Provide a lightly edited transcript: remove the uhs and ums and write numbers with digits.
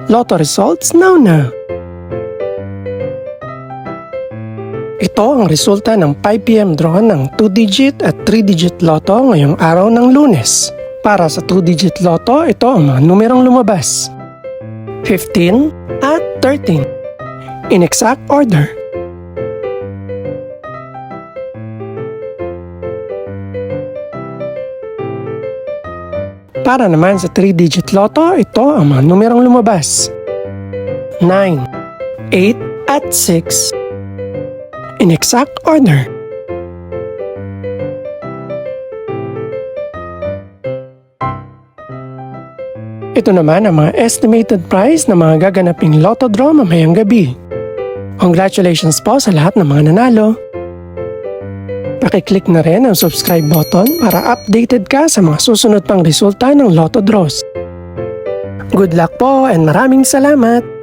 Lotto results now. Ito ang resulta ng 5 PM draw ng 2-digit at 3-digit lotto ngayong araw ng Lunes. Para sa 2-digit lotto, ito ang mga numerong lumabas: 15 at 13. In exact order. Para naman sa 3-digit lotto, ito ang mga numerong lumabas: 9, 8 at 6. In exact order. Ito naman ang mga estimated price ng mga gaganaping lotto draw mamayang gabi. Congratulations po sa lahat ng mga nanalo. Pakiclick na rin ang subscribe button para updated ka sa mga susunod pang resulta ng lotto draws. Good luck po and maraming salamat!